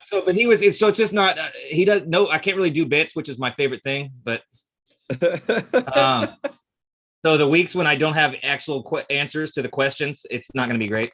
So, but he was. So it's just not. He does no. I can't really do bits, which is my favorite thing. But um, so the weeks when I don't have actual answers to the questions, it's not going to be great.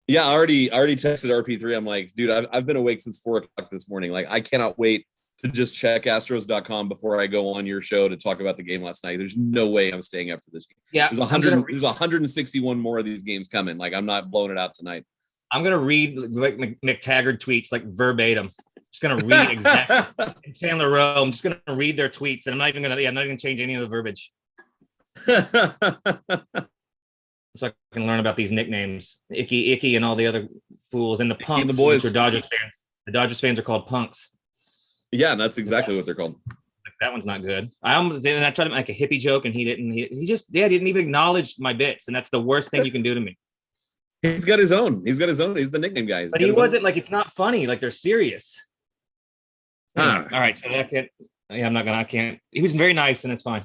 Yeah, I already texted RP3. I'm like, dude, I've been awake since 4:00 this morning. Like, I cannot wait to just check Astros.com before I go on your show to talk about the game last night. There's no way I'm staying up for this game. Yeah, there's 161 more of these games coming. Like, I'm not blowing it out tonight. I'm gonna read like McTaggart tweets like verbatim. Just gonna read exactly. Chandler Rowe. I'm just gonna read their tweets, and I'm not even gonna change any of the verbiage. So I can learn about these nicknames, Icky, and all the other fools, and the punks. And the boys are Dodgers fans. The Dodgers fans are called punks. Yeah, and that's exactly what they're called. That one's not good. I tried to make a hippie joke, and he didn't. He just didn't even acknowledge my bits, and that's the worst thing you can do to me. He's got his own. He's the nickname guy. But he wasn't like, it's not funny. Like, they're serious. All right, so that can't. Yeah, I can't. He was very nice, and it's fine.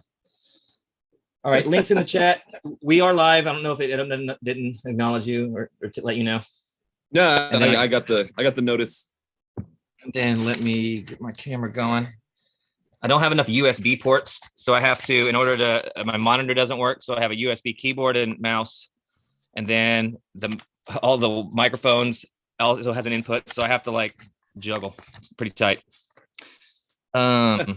All right, links in the chat. We are live. I don't know if it didn't acknowledge you or to let you know. No, I got the notice. And then let me get my camera going. I don't have enough USB ports, so I have to, in order to, my monitor doesn't work, so I have a USB keyboard and mouse, and then all the microphones also has an input, so I have to like juggle. It's pretty tight. I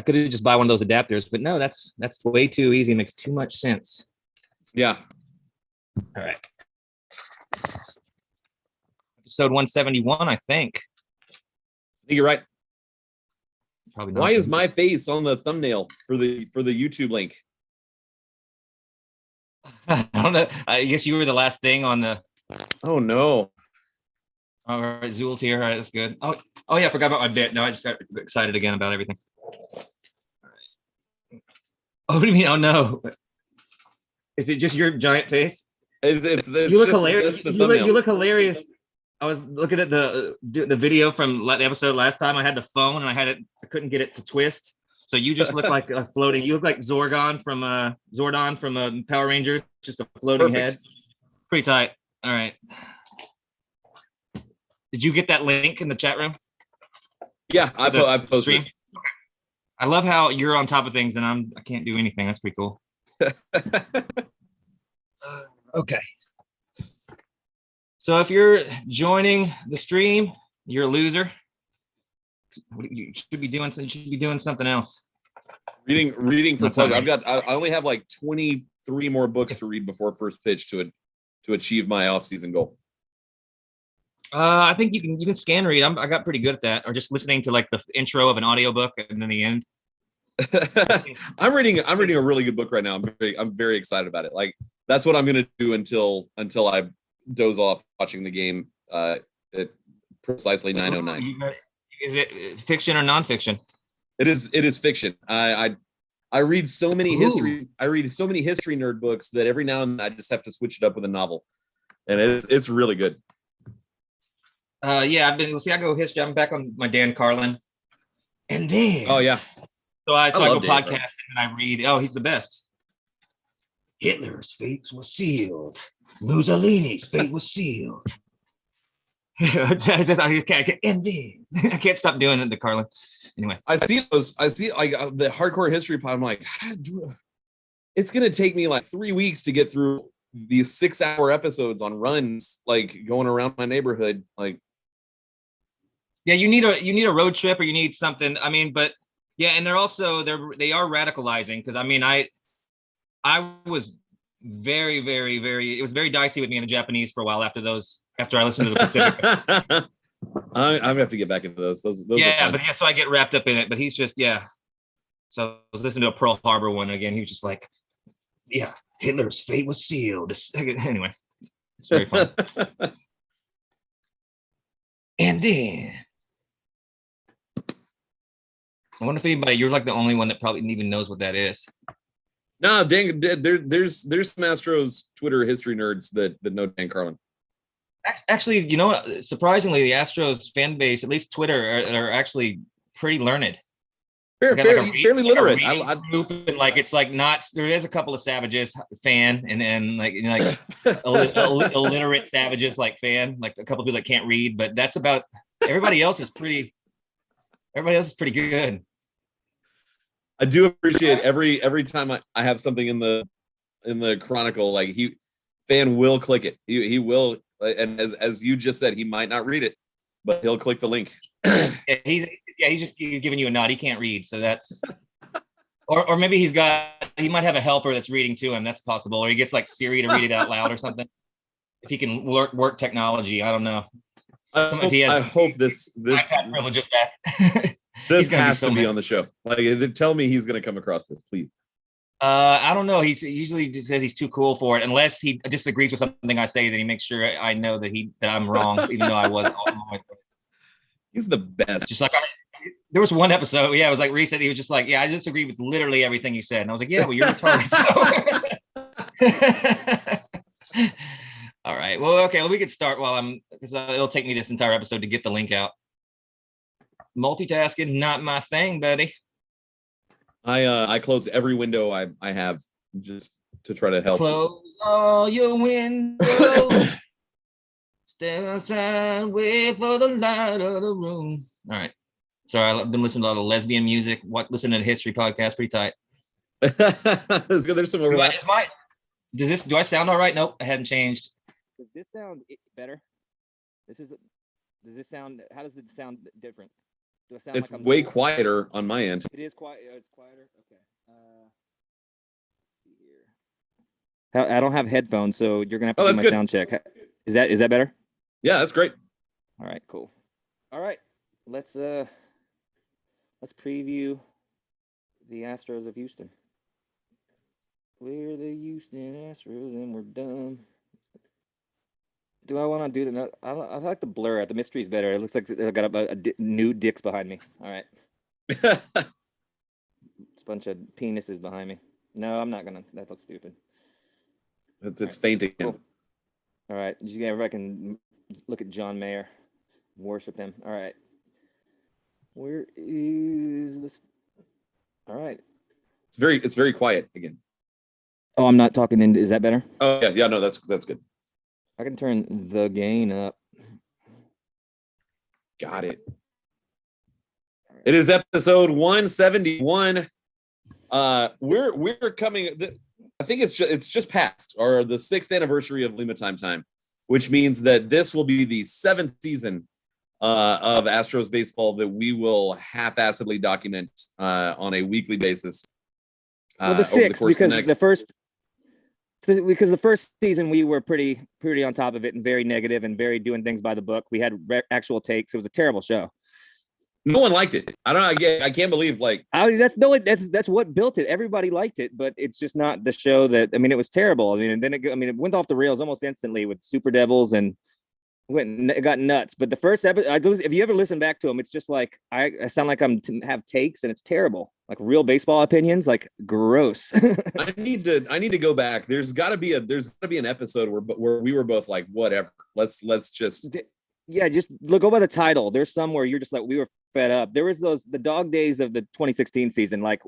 could have just buy one of those adapters, but no, that's way too easy. It makes too much sense. Yeah. All right. Episode 171, I think. You're right. Probably not. Why is my face on the thumbnail for the YouTube link? I don't know. I guess you were the last thing on the. Oh no. All right, Zool's here. All right, that's good. Oh yeah, I forgot about my bit. No, I just got excited again about everything. All right. Oh, what do you mean? Oh no. Is it just your giant face? It's you look hilarious. You look hilarious. I was looking at the video from the episode last time. I had the phone and I couldn't get it to twist. So you just look like a floating. You look like Zordon from Power Rangers, just a floating head. Pretty tight. All right. Did you get that link in the chat room? Yeah, I posted it. I love how you're on top of things and I can't do anything. That's pretty cool. Okay. So if you're joining the stream, you're a loser. You should be doing something else. Reading for pleasure. I only have like 23 more books to read before first pitch to achieve my off-season goal. I think you can scan read. I got pretty good at that, or just listening to like the intro of an audiobook and then the end. I'm reading a really good book right now. I'm very excited about it. Like, that's what I'm gonna do until I doze off watching the game at precisely 9:09. Is it fiction or nonfiction? It is fiction. I read so many history nerd books that every now and then I just have to switch it up with a novel, and it's really good. Yeah, I go history. I'm back on my Dan Carlin, and then yeah. So I go podcasting and I read. Oh, he's the best. Hitler's fate was sealed. Mussolini's fate was sealed. I can't stop doing it to Carlin. Anyway, I see like the hardcore history pod. I'm like, it's gonna take me like 3 weeks to get through these 6-hour episodes on runs, like going around my neighborhood. Like, yeah, you need a road trip, or you need something. I mean, but yeah, and they are radicalizing, because I mean, I was very, very, very. It was very dicey with me in the Japanese for a while after I listened to the Pacific. I'm gonna have to get back into those. Those yeah, but yeah, so I get wrapped up in it. But he's just, yeah. So I was listening to a Pearl Harbor one again. He was just like, yeah, Hitler's fate was sealed. Anyway, it's very fun. And then I wonder if you're like the only one that probably even knows what that is. No, Dan, there's some Astros Twitter history nerds that know Dan Carlin. Actually, you know what? Surprisingly, the Astros fan base, at least Twitter, are actually pretty learned. Fairly literate. I group, and like it's like not. There is a couple of savages fan, and like illiterate savages like fan, like a couple of people that can't read, but that's about. Everybody else is pretty good. I do appreciate every time I have something in the Chronicle, like fan will click it. He will, and as you just said, he might not read it, but he'll click the link. He's just giving you a nod. He can't read, so that's or maybe he might have a helper that's reading to him. That's possible, or he gets like Siri to read it out loud or something. If he can work technology, I don't know. I hope this privileges back. This has to be on the show. Like, tell me he's going to come across this, please. I don't know. He usually just says he's too cool for it, unless he disagrees with something I say. Then he makes sure I know that I'm wrong, even though I was. He's the best. Just like there was one episode, it was like recent. He was just like, "Yeah, I disagree with literally everything you said," and I was like, "Yeah, well, you're retarded." So. All right. Well, okay. Well, we could start because it'll take me this entire episode to get the link out. Multitasking, not my thing, buddy. I closed every window I have just to try to help. Close all your windows. Stay outside, wait for the light of the room. All right. Sorry, I've been listening to a lot of lesbian music. Listening to history podcast, pretty tight. There's some overlap. Do I sound all right? Nope, I hadn't changed. Does this sound better? Does this sound? How does it sound different? Do I sound it's like I'm way quieter on my end. It is quiet. It's quieter. Okay. Let's see here. I don't have headphones, so you're gonna have to do my sound check. Is that better? Yeah, that's great. All right, cool. All right, let's preview the Astros of Houston. We're the Houston Astros, and we're dumb. Do I want to do the? I like the blur. The mystery is better. It looks like I got a nude dicks behind me. All right. It's a bunch of penises behind me. No, I'm not gonna. That looks stupid. It's fainting. Cool. All right. Everybody can look at John Mayer, worship him. All right. Where is this? All right. It's very quiet again. Oh, I'm not talking in. Is that better? Oh yeah. No, that's good. I can turn the gain up. Got it. It is episode 171. We're coming. I think it's just passed, or the 6th anniversary of Lima Time, which means that this will be the 7th season of Astros baseball that we will half-assedly document on a weekly basis. Well, the 6th, because the first season we were pretty on top of it and very negative and very doing things by the book. We had actual takes. It was a terrible show. No one liked it. I can't believe that's what built it. Everybody liked it, but it's just not the show that. I mean, it was terrible. I mean, and then it went off the rails almost instantly with Super Devils and it got nuts. But the first episode, if you ever listen back to them, it's just like I sound like have takes and it's terrible. Like real baseball opinions, like gross. I need to go back. There's got to be an episode where we were both like, whatever. Let's just just go by the title. There's some where you're just like, we were fed up. There was the dog days of the 2016 season. Like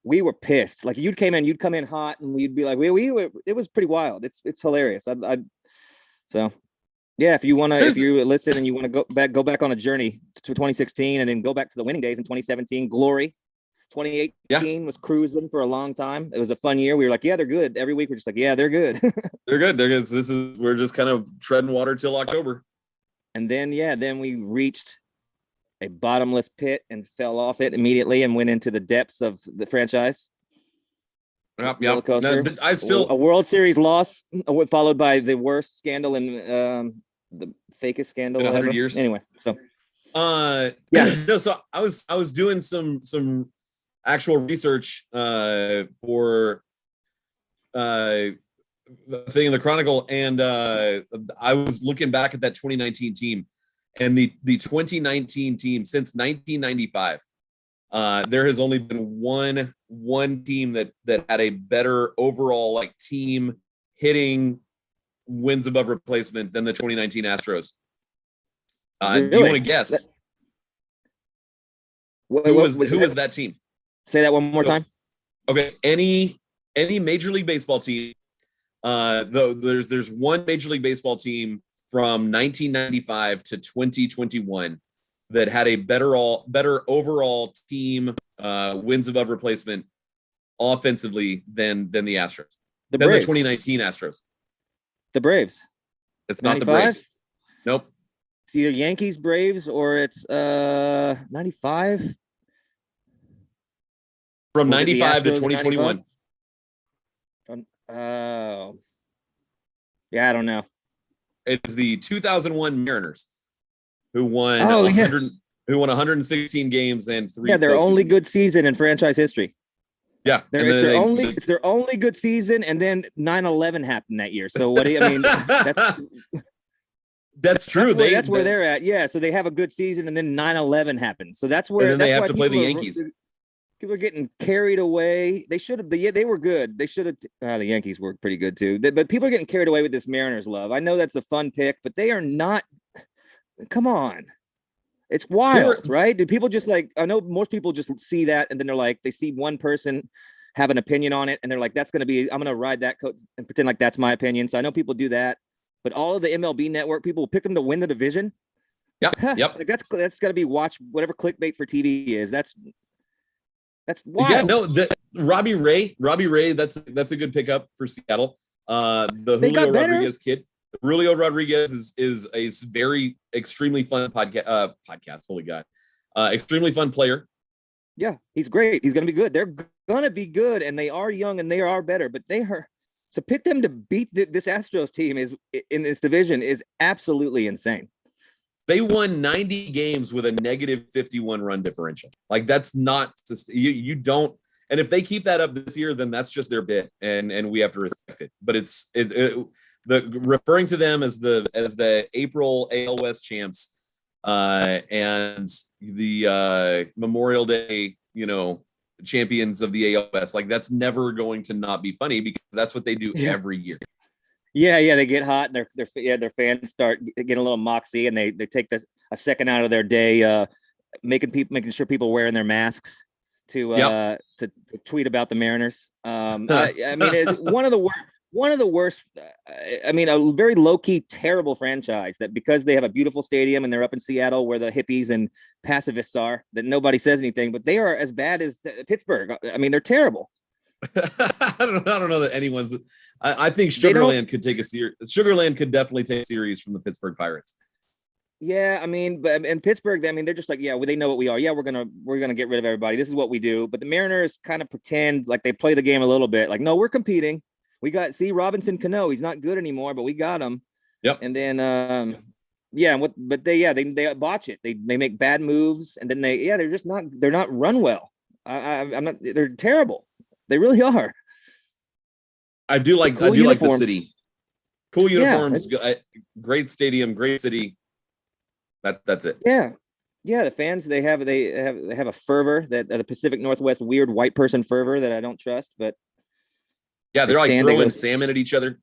we were pissed. Like you'd come in hot, and we'd be like, it was pretty wild. It's hilarious. So. Yeah, if you listen and you want to go back on a journey to 2016 and then go back to the winning days in 2017, glory. 2018 was cruising for a long time. It was a fun year. We were like, yeah, they're good. Every week we're just like, yeah, they're good. They're good. We're just kind of treading water till October. And then we reached a bottomless pit and fell off it immediately and went into the depths of the franchise. Yeah. No, a World Series loss followed by the worst scandal in the fakest scandal in 100 ever. years. Anyway, so so I was doing some actual research for the thing in the Chronicle, and I was looking back at that 2019 team, and the 2019 team since 1995. There has only been one team that had a better overall like team hitting wins above replacement than the 2019 Astros. Really? Do you want to guess? Who was that team? Say that one more time. Okay. Any Major League Baseball team. Though there's one Major League Baseball team from 1995 to 2021 that had a better overall team wins above replacement offensively than the Astros. The 2019 Astros. The Braves. It's not 95? the Braves. Nope. It's either Yankees, Braves, or it's 95. From 95 to 2021. Oh. Yeah, I don't know. It's the 2001 Mariners who won 116 games and 3. Yeah, their only good season in franchise history. Yeah, it's their only good season, and then 9/11 happened that year. So what do you mean? That's true. That's where they're at. Yeah, so they have a good season, and then 9/11 happened. So that's where they have to play the Yankees. People are getting carried away. They should have. They were good. They should have. The Yankees were pretty good too. But people are getting carried away with this Mariners love. I know that's a fun pick, but they are not. Come on, it's wild, right? Do people just like? I know most people just see that, and then they're like, they see one person have an opinion on it, and they're like, that's going to be. I'm going to ride that coat and pretend like that's my opinion. So I know people do that, but all of the MLB Network people will pick them to win the division. Yep. Like that's got to be watch whatever clickbait for TV is. That's wild. Yeah, no, Robbie Ray, that's a good pickup for Seattle. The Julio Rodriguez kid. Julio Rodriguez is a very extremely fun podcast. Holy God. Extremely fun player. Yeah, he's great. He's going to be good. They're going to be good, and they are young, and they are better, but they are. So pick them to beat this Astros team is in this division is absolutely insane. They won 90 games with a negative 51 run differential. Like that's not you don't. And if they keep that up this year, then that's just their bit, and we have to respect it. But referring to them as the April AL West champs and the Memorial Day, champions of the AL West, like that's never going to not be funny because that's what they do every year. Yeah, they get hot, and their fans start getting a little moxie, and they take a second out of their day, making sure people are wearing their masks to tweet about the Mariners. I mean, it's one of the worst. I mean, a very low key, terrible franchise that because they have a beautiful stadium and they're up in Seattle where the hippies and pacifists are, that nobody says anything, but they are as bad as Pittsburgh. I mean, they're terrible. I don't know that anyone's. I think Sugarland could take a series. Sugarland could definitely take a series from the Pittsburgh Pirates. Yeah, I mean, but in Pittsburgh, I mean, they're just like, yeah, well, they know what we are. Yeah, we're gonna get rid of everybody. This is what we do. But the Mariners kind of pretend like they play the game a little bit. Like, no, we're competing. We got Robinson Cano. He's not good anymore, but we got him. Yep. And then but they botch it. They make bad moves, and then they're not run well. I'm not. They're terrible. They really are. I do like the city. Cool uniforms, great stadium, great city. That's it. Yeah. The fans they have a fervor that the Pacific Northwest weird white person fervor that I don't trust, but yeah, they're like throwing salmon at each other.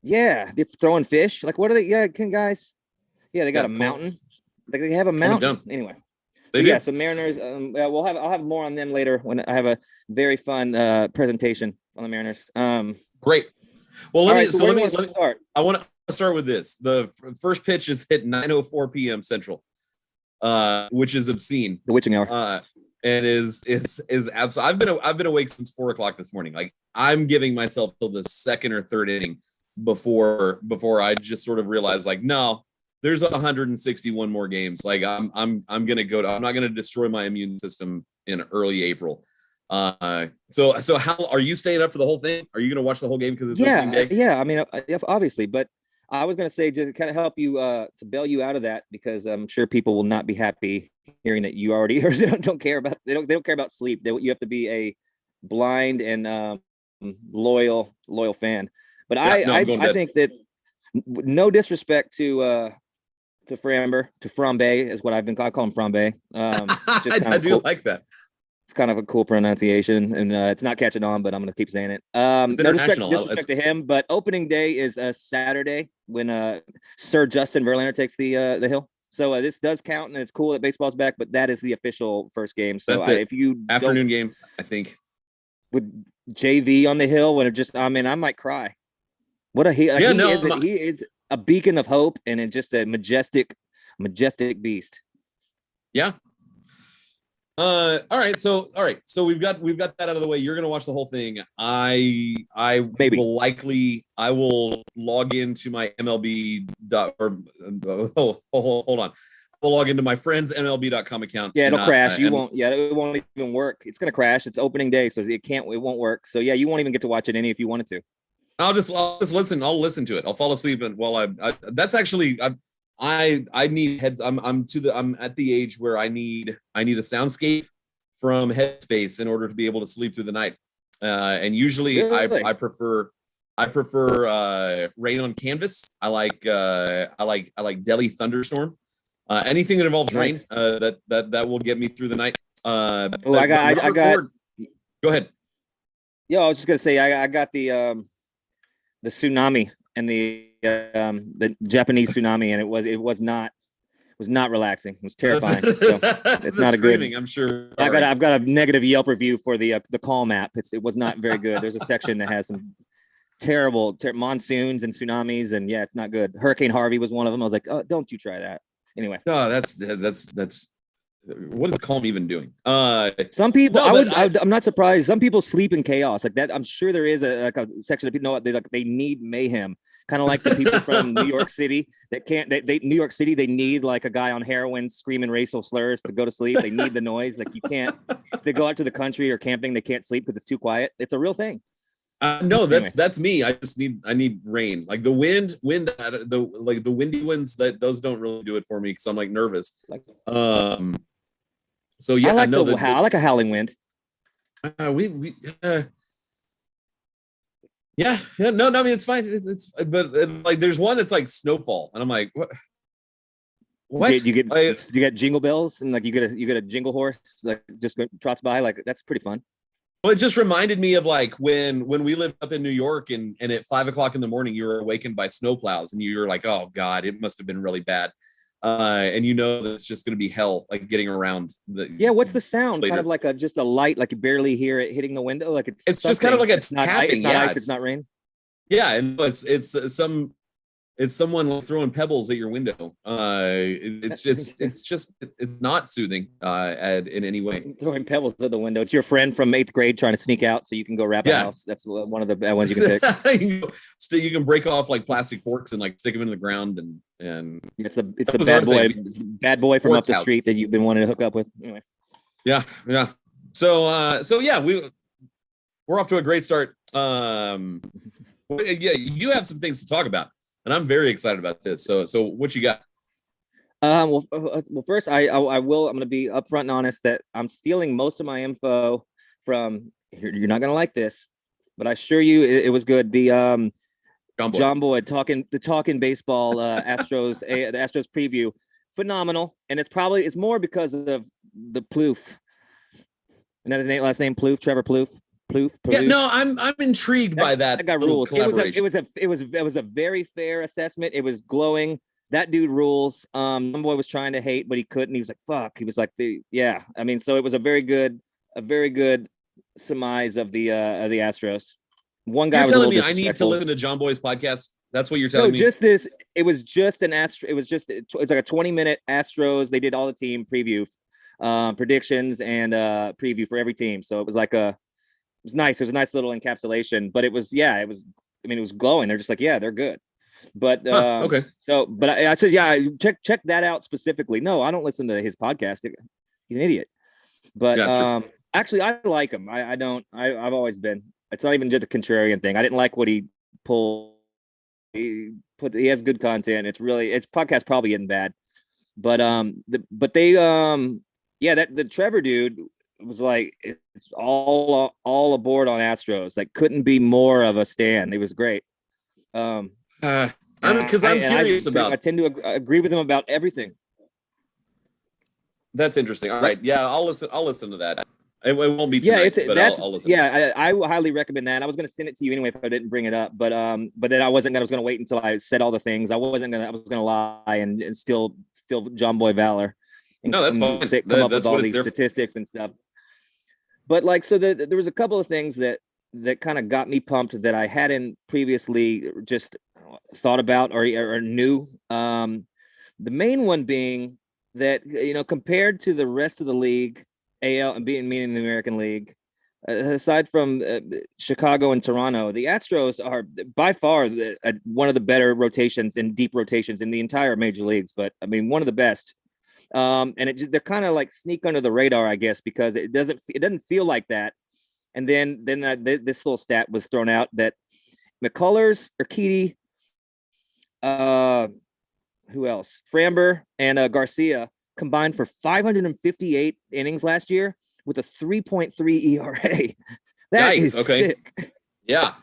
Yeah, they're throwing fish. Like, what are they? Yeah, guys. Yeah, they got a mountain. Like they have a mountain. Anyway. They do. Yeah, so Mariners. I'll have more on them later when I have a very fun presentation on the Mariners. Great. Well, let me start. I want to start with this. The first pitch is hit 9:04 p.m. Central, which is obscene. The witching hour. And is absolutely. I've been awake since 4:00 this morning. Like I'm giving myself till the second or third inning before I just sort of realize like no. There's 161 more games. Like I'm gonna go. I'm not gonna destroy my immune system in early April. So how are you staying up for the whole thing? Are you gonna watch the whole game because it's opening day? Yeah. I mean, obviously, but I was gonna say just kind of help you to bail you out of that because I'm sure people will not be happy hearing that you already don't care about. They don't care about sleep. You have to be a blind and loyal fan. But I think that no disrespect to Frambe is what I call him Frambe. I do cool. Like that. It's kind of a cool pronunciation, and it's not catching on, but I'm going to keep saying it. No disrespect to him, but opening day is a Saturday when Sir Justin Verlander takes the hill. So this does count, and it's cool that baseball's back, but that is the official first game. So That's it. if you afternoon game, I think with JV on the hill, when it just, I mean, I might cry. What a he is a beacon of hope, and it's just a majestic beast. Yeah. All right. So we've got that out of the way. You're gonna watch the whole thing. I Maybe. I will log into my MLB hold on. I'll log into my friend's MLB.com account. Yeah, it'll crash. It won't even work. It's gonna crash. It's opening day, so it won't work. So yeah, you won't even get to watch it if you wanted to. I'll just listen. I'll listen to it. I'll fall asleep, and that's actually I need heads. I'm at the age where I need a soundscape from Headspace in order to be able to sleep through the night. And usually really? I prefer Rain on Canvas. I like Delhi Thunderstorm. Anything that involves rain that will get me through the night. I got. Go ahead. Yeah, I was just gonna say I got the tsunami and the Japanese tsunami, and it was not relaxing. It was terrifying. So it's not a good. I'm sure. I've got a negative Yelp review for the Calm app. It was not very good. There's a section that has some terrible monsoons and tsunamis, and yeah, it's not good. Hurricane Harvey was one of them. I was like, oh, don't you try that. Anyway. Oh, that's what is Calm even doing? Some people, I'm not surprised. Some people sleep in chaos like that. I'm sure there is a section of people know they need mayhem, kind of like the people from New York City that can't. New York City, they need like a guy on heroin screaming racial slurs to go to sleep. They need the noise. Like you can't. If they go out to the country or camping, they can't sleep because it's too quiet. It's a real thing. No, that's me. I need rain, like the wind, the windy winds. Those don't really do it for me because I'm like nervous. So yeah, I like a howling wind. No, I mean it's fine. It's but like there's one that's like snowfall, and I'm like, what? You get jingle bells, and like you get a jingle horse like just trots by. Like that's pretty fun. Well, it just reminded me of like when we lived up in New York and at 5 o'clock in the morning, you were awakened by snowplows and you were like, oh God, it must've been really bad. And you know, that it's just going to be hell, like getting around what's the sound? Kind of like just a light, like you barely hear it hitting the window. Like it's just kind of like a tapping. It's not rain. Yeah. And it's someone throwing pebbles at your window. It's not soothing in any way. Throwing pebbles at the window. It's your friend from 8th grade trying to sneak out so you can go wrap a house. That's one of the bad ones you can pick. You can break off like plastic forks and like stick them into the ground and it's the bad boy from up the street that you've been wanting to hook up with. Anyway. Yeah. So yeah, we're off to a great start. Yeah, you have some things to talk about. And I'm very excited about this. So what you got? Well, first I'm going to be upfront and honest that I'm stealing most of my info from. You're not going to like this, but I assure you it was good. The John Boyd talking baseball Astros the Astros preview, phenomenal, and it's more because of the Plouffe. And that his last name Plouffe, Trevor Plouffe. Yeah, no, I'm intrigued by that. That got rules. It was a very fair assessment. It was glowing. That dude rules. Boy was trying to hate, but he couldn't. He was like, "Fuck." He was like, I mean, so it was a very good surmise of the Astros. One guy was telling me I need to listen to John Boy's podcast. That's what you're telling me. Just this. It was just an Astro. It's like a 20-minute Astros. They did all the team preview, predictions, and preview for every team. So it was like it was nice. It was a nice little encapsulation, but it was glowing. They're just like, yeah, they're good. But okay. So, but I said, yeah, check that out specifically. No, I don't listen to his podcast. He's an idiot. But actually, I like him. I don't. I've always been. It's not even just a contrarian thing. I didn't like what he pulled. He has good content. It's podcast probably isn't bad. But the Trevor dude was like, it's all aboard on Astros. Like, couldn't be more of a stand. It was great. I'm curious about. I tend to agree with him about everything. That's interesting. All right, yeah, I'll listen to that. It won't be Yeah, tonight, but I'll listen. Yeah, I highly recommend that. I was going to send it to you anyway if I didn't bring it up, but then I was going to wait until I said all the things. I was going to lie and still John Boy Valor. And, No, that's fine. Come up with all these statistics and stuff. But like, so there was a couple of things that kind of got me pumped that I hadn't previously just thought about or knew. The main one being that, compared to the rest of the league, AL and meaning the American League, aside from Chicago and Toronto, the Astros are by far one of the better rotations and deep rotations in the entire major leagues. But I mean, one of the best. And they're kind of like sneak under the radar, I guess, because it doesn't feel like that. And then this little stat was thrown out that McCullers, Urquidy, who else? Framber and Garcia combined for 558 innings last year with a 3.3 ERA. That is okay. Sick. Yeah.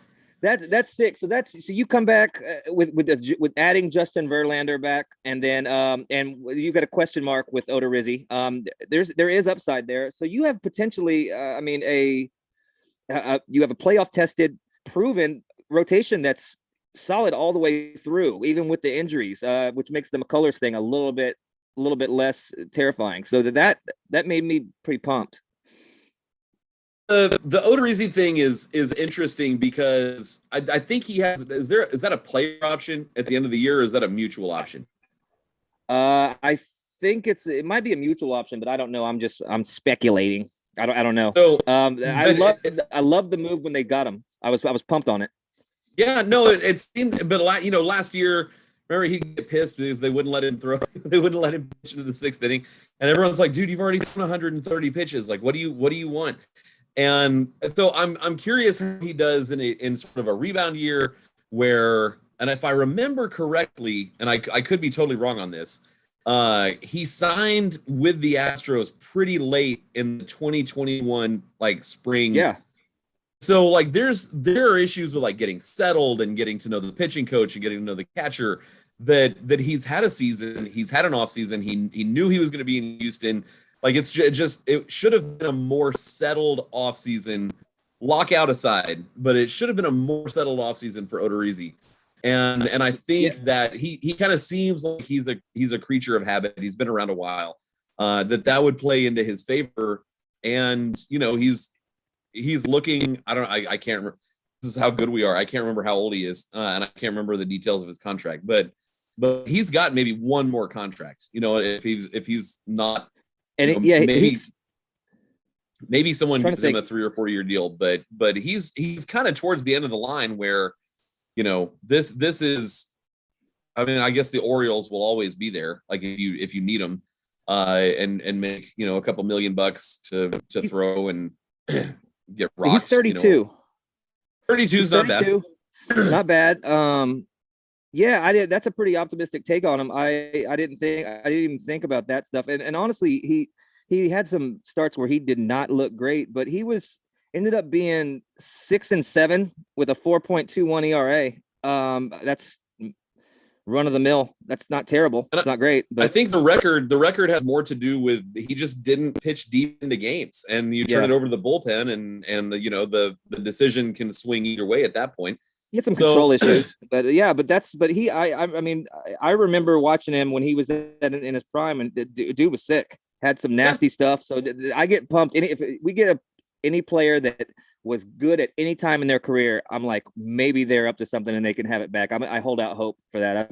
That's sick. So you come back with adding Justin Verlander back, and then and you got a question mark with Odorizzi. There is upside there. So you have potentially, you have a playoff tested, proven rotation that's solid all the way through, even with the injuries, which makes the McCullers thing a little bit less terrifying. So that made me pretty pumped. The Odorizzi thing is interesting because I think he has. Is that a player option at the end of the year, or is that a mutual option? I think it might be a mutual option, but I don't know. I'm speculating. I don't know. So I love the move when they got him. I was pumped on it. Yeah, no, it seemed, but last year, remember he'd get pissed because they wouldn't let him throw. They wouldn't let him pitch into the sixth inning, and everyone's like, "Dude, you've already thrown 130 pitches. Like, what do you want?" And so I'm curious how he does in sort of a rebound year where, and if I remember correctly, and I could be totally wrong on this, he signed with the Astros pretty late in the 2021 spring. Yeah. So there are issues with getting settled and getting to know the pitching coach and getting to know the catcher that he's had a season, he's had an off season. He knew he was going to be in Houston. It should have been a more settled offseason, lockout aside, but it should have been a more settled offseason for Odorizzi. And I think that he kind of seems like he's a creature of habit. He's been around a while, that would play into his favor. And, he's looking, I can't remember. This is how good we are. I can't remember how old he is. And I can't remember the details of his contract, but he's got maybe one more contract, if he's not. And maybe someone gives him a 3 or 4 year deal, but he's kind of towards the end of the line where, this is, I guess the Orioles will always be there. Like if you need them, and make, a couple $1 million to throw and get rocks. He's 32. 32 is not bad. Not bad. Yeah, I did. That's a pretty optimistic take on him. I didn't even think about that stuff. And honestly, he had some starts where he did not look great, but he ended up being 6-7 with a 4.21 ERA. That's run of the mill. That's not terrible. It's not great. But I think the record has more to do with he just didn't pitch deep into games, and you turn it over to the bullpen, and the decision can swing either way at that point. He had some control issues, but I remember watching him when he was in his prime, and the dude was sick, had some nasty stuff. So I get pumped. If we get any player that was good at any time in their career, I'm like, maybe they're up to something and they can have it back. I hold out hope for that.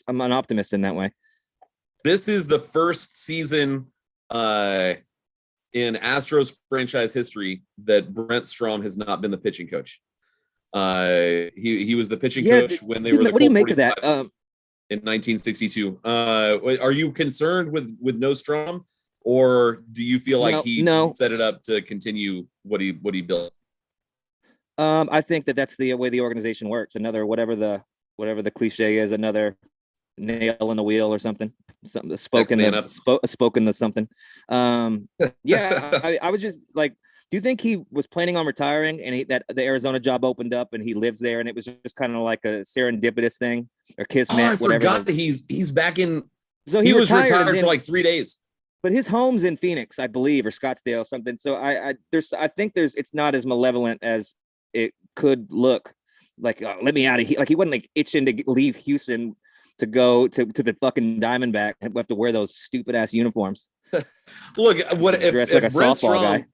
I'm an optimist in that way. This is the first season in Astros franchise history that Brent Strom has not been the pitching coach. He was the pitching coach when they were the what do you make of that in 1962. Are you concerned with no Strom, or do you feel like he set it up to continue what he built? I think that's the way the organization works. Another whatever the cliche is, another nail in the wheel or something spoken to something. I was just like, do you think he was planning on retiring and that the Arizona job opened up and he lives there and it was just kind of like a serendipitous thing or kismet? I forgot that he's back in. So he was retired for 3 days. but his home's in Phoenix, I believe, or Scottsdale, something. So I think it's not as malevolent as it could look. Like, let me out of here. Like, he wasn't like itching to leave Houston to go to the fucking Diamondback and have to wear those stupid ass uniforms. Look, what if like Brent Strom,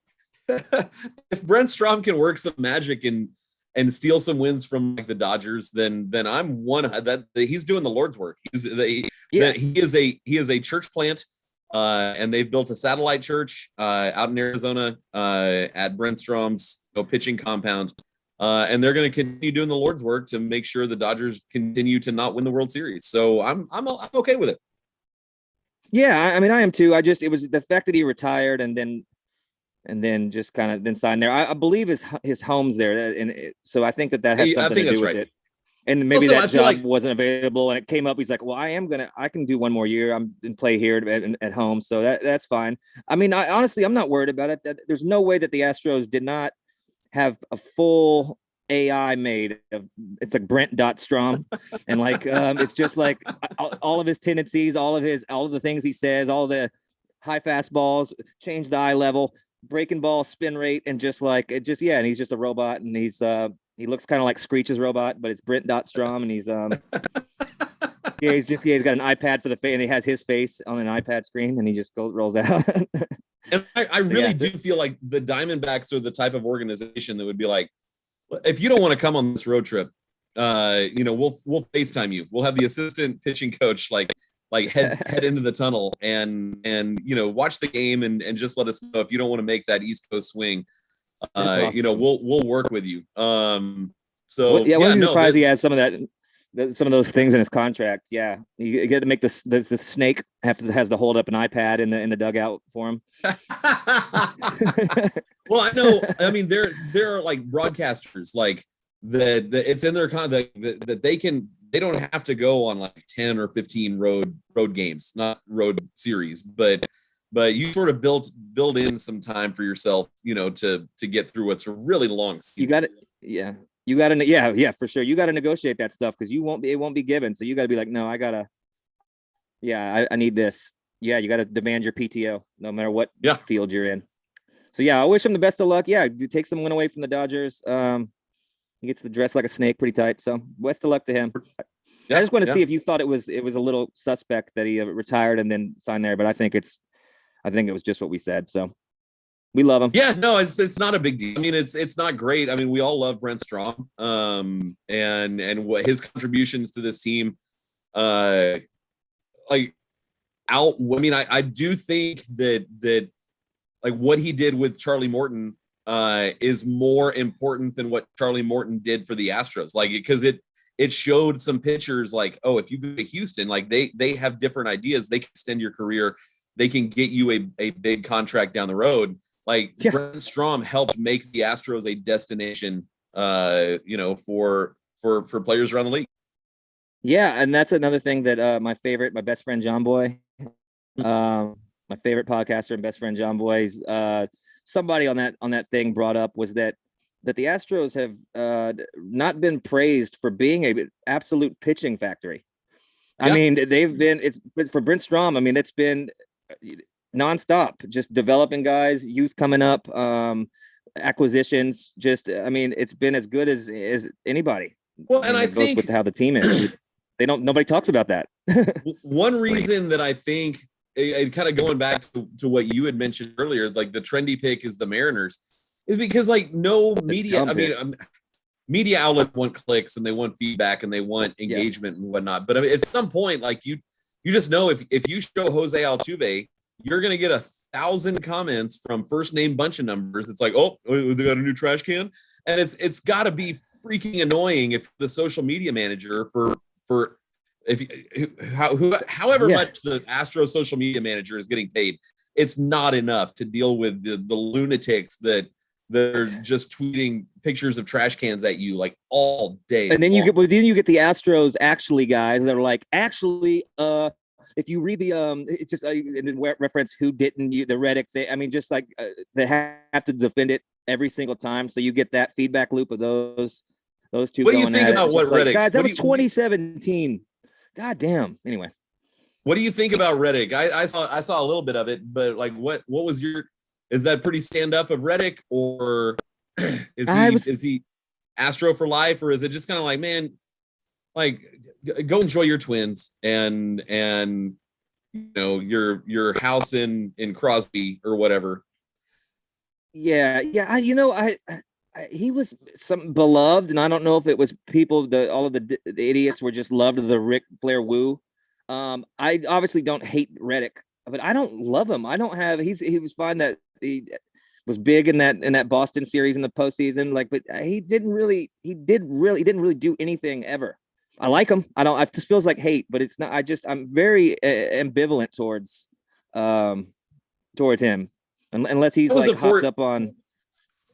if Brent Strom can work some magic and steal some wins from like the Dodgers, then I'm one that he's doing the Lord's work. He is a church plant, and they've built a satellite church out in Arizona at Brent Strom's pitching compound. And they're going to continue doing the Lord's work to make sure the Dodgers continue to not win the World Series. So I'm okay with it. Yeah, I mean, I am too. It was the fact that he retired and then just kind of then signed there. I believe his home's there, and so I think that has something to do with it. And maybe also, that job wasn't available, and it came up. He's like, "Well, I can do one more year. I'm and play here at home, so that's fine." I mean, honestly, I'm not worried about it. There's no way that the Astros did not have a full AI made of. It's like Brent.Strom, and like it's just like all of his tendencies, all of the things he says, all the high fastballs, change the eye level, breaking ball spin rate, and and he's just a robot, and he looks kind of like Screech's robot, but it's Brent.Strom, and he's he's got an iPad for the face, and he has his face on an iPad screen, and he just rolls out. And I really do feel like the Diamondbacks are the type of organization that would be like, if you don't want to come on this road trip, we'll FaceTime you. We'll have the assistant pitching coach like head into the tunnel and watch the game and just let us know if you don't want to make that East Coast swing. Awesome. We'll work with you. Surprised he has some of those things in his contract. Yeah, you get to make the snake has to hold up an iPad in the dugout for him. Well, I know. I mean, there are like broadcasters like that it's in their contract that they don't have to go on like 10 or 15 road games, not road series, but you sort of build in some time for yourself, to get through what's a really long season. You got it. Yeah. You got to, yeah, for sure. You got to negotiate that stuff because it won't be given. So you got to be like, no, I need this. Yeah, you got to demand your PTO no matter what field you're in. So yeah, I wish him the best of luck. Yeah, take some win away from the Dodgers. He gets to dress like a snake pretty tight. So best of luck to him. I just want to see if you thought it was a little suspect that he retired and then signed there, but I think it was just what we said. So. We love him. Yeah, no, it's not a big deal. I mean, it's not great. I mean, we all love Brent Strom, and what his contributions to this team, I do think that like what he did with Charlie Morton is more important than what Charlie Morton did for the Astros. Like, because it showed some pitchers like, oh, if you go to Houston, like they have different ideas. They can extend your career. They can get you a big contract down the road. Like Brent Strom helped make the Astros a destination, for players around the league. Yeah, and that's another thing that my best friend John Boy, my favorite podcaster and best friend John Boy's, somebody on that thing brought up was that the Astros have not been praised for being a absolute pitching factory. I mean, it's for Brent Strom. I mean, it's been nonstop, just developing guys, youth coming up, acquisitions. It's been as good as anybody. Well, and I think with how the team is, nobody talks about that. One reason that I think it kind of going back to what you had mentioned earlier, like the trendy pick is the Mariners, is because like no media, media outlets want clicks and they want feedback and they want engagement and whatnot. But I mean, at some point, like you just know if you show Jose Altuve, you're going to get 1,000 comments from first name bunch of numbers. It's like, oh, they got a new trash can. And it's got to be freaking annoying if the social media manager however much the Astro social media manager is getting paid, it's not enough to deal with the lunatics that are just tweeting pictures of trash cans at you like all day. And then you get the Astros actually guys that are like, actually, if you read the it's just reference who didn't the Reddit thing. I mean, just like they have to defend it every single time. So you get that feedback loop of those two. What do you think about what Reddit? Guys, that was 2017. God damn. Anyway. What do you think about Reddick? I saw a little bit of it, but like, what was is that pretty stand up of Reddick, or is he Astro for life, or is it just kind of like, man, like go enjoy your Twins and your house in Crosby or whatever? Yeah. He was some beloved, and I don't know if it was people, all of the idiots were just loved the Ric Flair woo. I obviously don't hate Reddick, but I don't love him. I don't have. He was fine that he was big in that Boston series in the postseason. Like, but he didn't really do anything ever. I like him. I don't. It just feels like hate, but it's not. I'm very ambivalent towards him, unless he's like hopped up on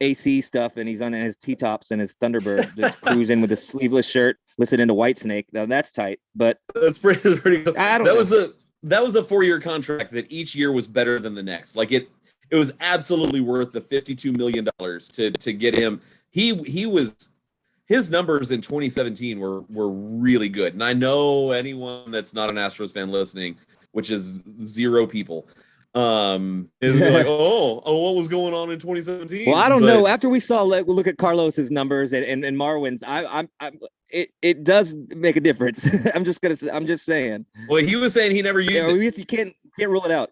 AC stuff and he's on his T-tops and his Thunderbird just cruising with a sleeveless shirt listening to Whitesnake. Now that's tight, but that's pretty cool. That was a 4-year contract that each year was better than the next. Like it was absolutely worth the $52 million to get him. His numbers in 2017 were really good. And I know anyone that's not an Astros fan listening, which is 0 people, is like, oh, what was going on in 2017? Well, I don't know. After we saw, look at Carlos's numbers and Marwin's, it does make a difference. I'm just saying. Well, he was saying he never used it. You can't rule it out.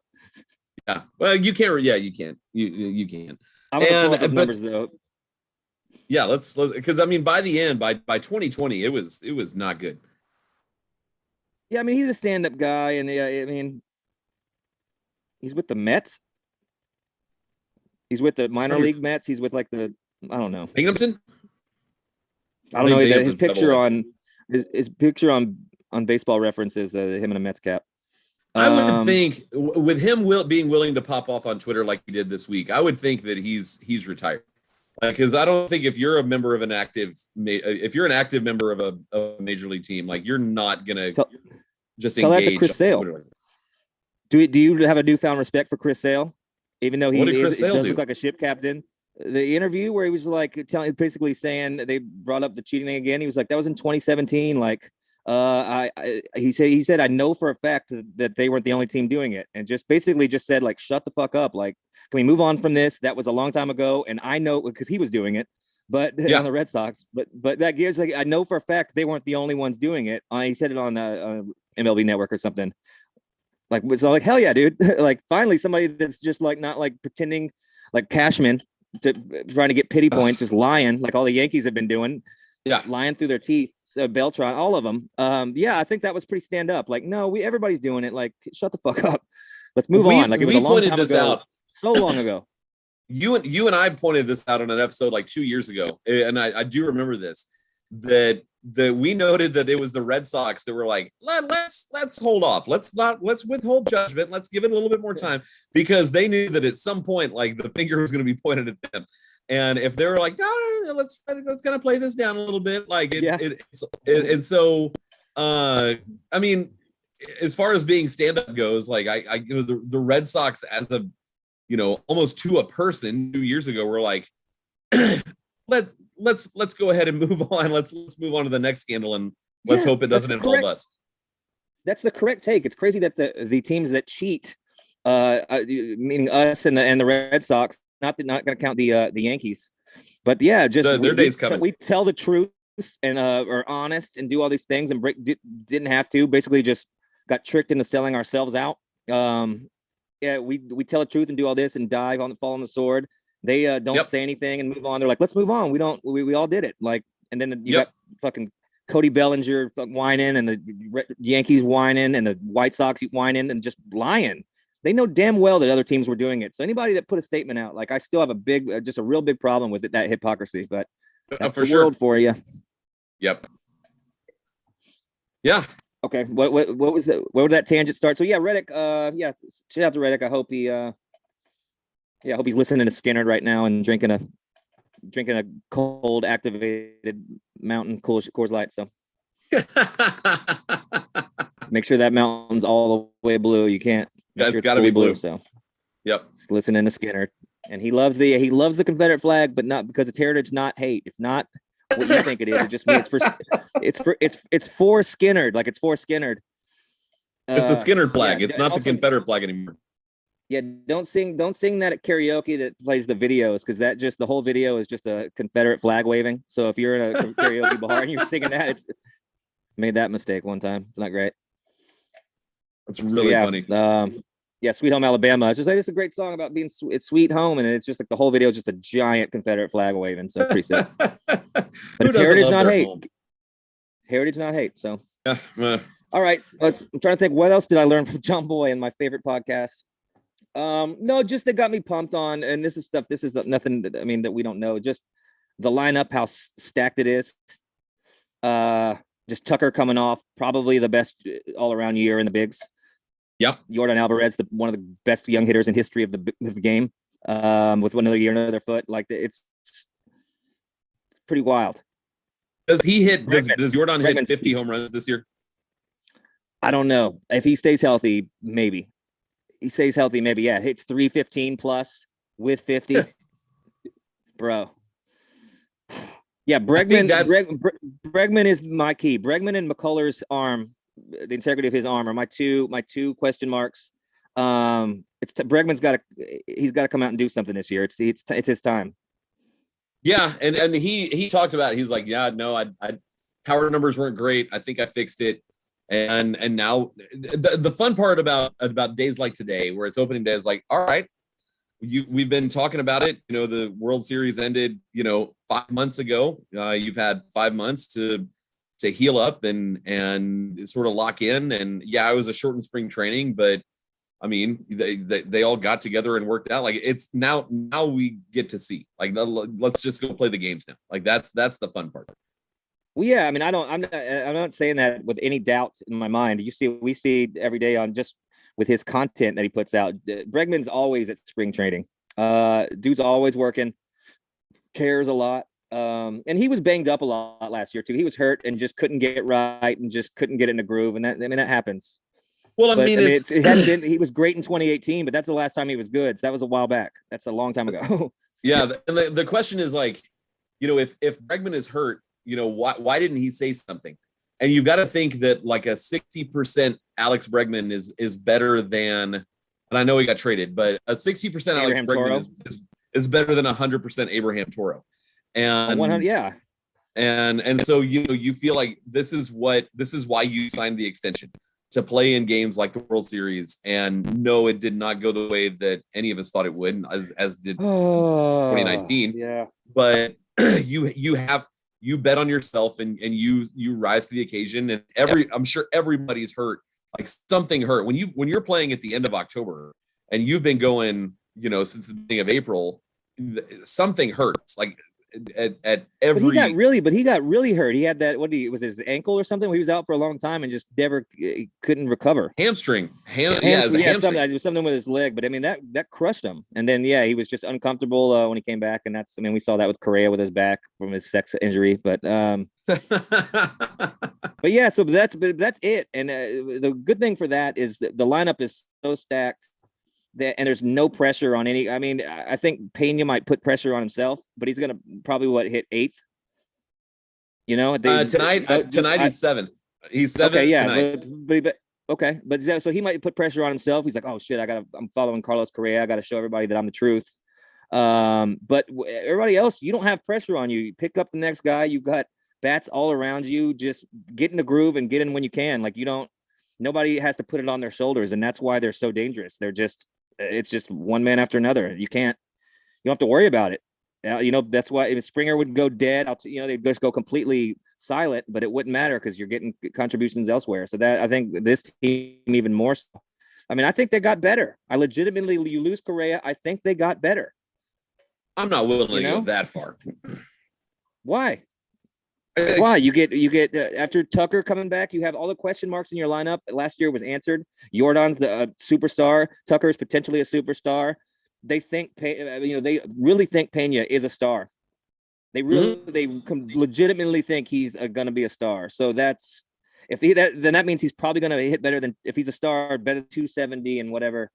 Yeah. Well, you can't. Yeah, you can. You can. I'm gonna pull up those numbers though. Yeah, let's because I mean, by the end, by 2020, it was not good. Yeah, I mean, he's a stand-up guy, and I mean, he's with the Mets. He's with the minor league Mets. He's with like I don't know. Binghamton? I don't know. His picture on Baseball Reference is him in a Mets cap. I would think with him being willing to pop off on Twitter like he did this week, I would think that he's retired. Because I don't think if you're a member of an active member of a major league team, like you're not gonna just engage. That's Chris Sale. Do you have a newfound respect for Chris Sale, even though he does look like a ship captain? The interview where he was like basically saying they brought up the cheating thing again. He was like, that was in 2017. Like, he said, I know for a fact that they weren't the only team doing it, and just basically just said like, shut the fuck up. Like, can we move on from this? That was a long time ago, and I know because he was doing it, but on the Red Sox. But that gives like, I know for a fact they weren't the only ones doing it. He said it on MLB Network or something. Like, so like, hell yeah, dude. Like, finally somebody that's just like not like pretending like Cashman to trying to get pity points, just lying like all the Yankees have been doing. Yeah, lying through their teeth. Beltran, all of them. Yeah, I think that was pretty stand up. Like, no, everybody's doing it. Like, shut the fuck up. Let's move on. Like, it was a long time ago. So long ago. You and I pointed this out on an episode like 2 years ago, and I do remember this. That we noted that it was the Red Sox that were like, let's hold off. Let's withhold judgment. Let's give it a little bit more time, because they knew that at some point, like, the finger was going to be pointed at them. And if they were like, no, let's kind of play this down a little bit, like and so, I mean, as far as being stand-up goes, like the Red Sox as a, almost to a person 2 years ago, were like, let's go ahead and move on. Let's move on to the next scandal, and let's hope it doesn't involve us. That's the correct take. It's crazy that the teams that cheat, meaning us and the Red Sox, not going to count the Yankees, but yeah, just their day's coming. We tell the truth and are honest and do all these things, and didn't have to. Basically, just got tricked into selling ourselves out. Yeah, we tell the truth and do all this and fall on the sword. They don't say anything and move on. They're like, let's move on. We all did it. Like, and then you got fucking Cody Bellinger whining, and the Yankees whining, and the White Sox whining, and just lying. They know damn well that other teams were doing it. So anybody that put a statement out, like, I still have a real big problem with it, that hypocrisy. But that's for sure. World for you. Yep. Yeah. Okay. What was that? Where would that tangent start? So yeah, Reddick. Shout out to Reddick. I hope he. I hope he's listening to Skinner right now and drinking a cold activated Mountain Coors Light. So make sure that mountain's all the way blue. You can't. Yeah, it's got to be blue. So, yep. Just listening to Skinner, and he loves the Confederate flag, but not because it's heritage, not hate. It's not what you think it is. It just means it's for Skinner. Like, it's for Skinner. It's the Skinner flag. Yeah, it's not the Confederate flag anymore. Yeah, don't sing that at karaoke that plays the videos, because the whole video is just a Confederate flag waving. So if you're in a karaoke bar and you're singing that, it's made that mistake one time. It's not great. It's really funny. Yeah, Sweet Home Alabama. It's just like, it's a great song about being it's sweet home, and it's just like the whole video is just a giant Confederate flag waving. So pretty sick. But it's heritage, not hate. Home? Heritage, not hate. So yeah. All right. I'm trying to think, what else did I learn from John Boy in my favorite podcast? No, just that got me pumped on, and this is nothing that, that we don't know. Just the lineup, how stacked it is. Just Tucker coming off probably the best all around year in the bigs. Yep. Jordan Alvarez, one of the best young hitters in history of the game. With another year, another foot. Like, it's pretty wild. Does he hit? Does Jordan hit 50 home runs this year? I don't know. If he stays healthy, maybe. He stays healthy, maybe. Yeah, hits 315 plus with 50. Bro. Yeah, Bregman is my key. Bregman and McCullers' arm, the integrity of his arm, are my two question marks. Bregman's got to come out and do something this year. It's his time. Yeah, and he talked about it. He's like, yeah, no, I power numbers weren't great. I think I fixed it. And now the fun part about days like today, where it's opening day, is like, all right, we've been talking about it. The World Series ended, 5 months ago. You've had 5 months to heal up and sort of lock in. And yeah, it was a shortened spring training, but I mean, they all got together and worked out. Like, it's now we get to see, like, let's just go play the games now. Like, that's the fun part. Well, yeah, I'm not saying that with any doubt in my mind. We see every day on just with his content that he puts out. Bregman's always at spring training. Dude's always working, cares a lot. And he was banged up a lot last year too. He was hurt and just couldn't get right and just couldn't get in a groove. And that happens. Well, it hadn't been. He was great in 2018, but that's the last time he was good. So that was a while back. That's a long time ago. Yeah, and the question is, like, if Bregman is hurt, why didn't he say something? And you've got to think that like a 60% Alex Bregman is better than, and I know he got traded, but a 60% Alex Bregman is better than 100% Abraham Toro. And yeah. And so you feel like this is why you signed the extension, to play in games like the World Series. And no, it did not go the way that any of us thought it would, as did 2019. Yeah. But you bet on yourself and you rise to the occasion. And I'm sure everybody's hurt. Like, something hurt when you're playing at the end of October and you've been going, since the beginning of April. Something hurts. Like, at every. But he got really hurt. He had that. Was his ankle or something? He was out for a long time and just never couldn't recover. Hamstring. It was something with his leg. But I mean, that crushed him. And then he was just uncomfortable when he came back. And we saw that with Correa with his back from his sex injury. But but yeah, so that's it. And the good thing for that is that the lineup is so stacked and there's no pressure on any. I mean, I think Pena might put pressure on himself, but he's gonna probably hit 8th. Tonight he's 7th. He's 7th. Okay, yeah, tonight. but so he might put pressure on himself. He's like, oh shit, I'm following Carlos Correa. I got to show everybody that I'm the truth. But everybody else, you don't have pressure on you. You pick up the next guy. You've got bats all around you. Just get in the groove and get in when you can. Like, nobody has to put it on their shoulders, and that's why they're so dangerous. It's just one man after another. You don't have to worry about it. That's why if Springer would go dead, they'd just go completely silent, but it wouldn't matter because you're getting contributions elsewhere. So that, I think this team even more so. I mean, I think they got better. You lose Correa. I think they got better. I'm not willing to go that far. Why? Why? You get after Tucker coming back, you have all the question marks in your lineup. Last year was answered. Jordan's the superstar. Tucker is potentially a superstar. They think, they really think Pena is a star. They legitimately think he's going to be a star. So then that means he's probably going to hit better than, if he's a star, better than 270 and whatever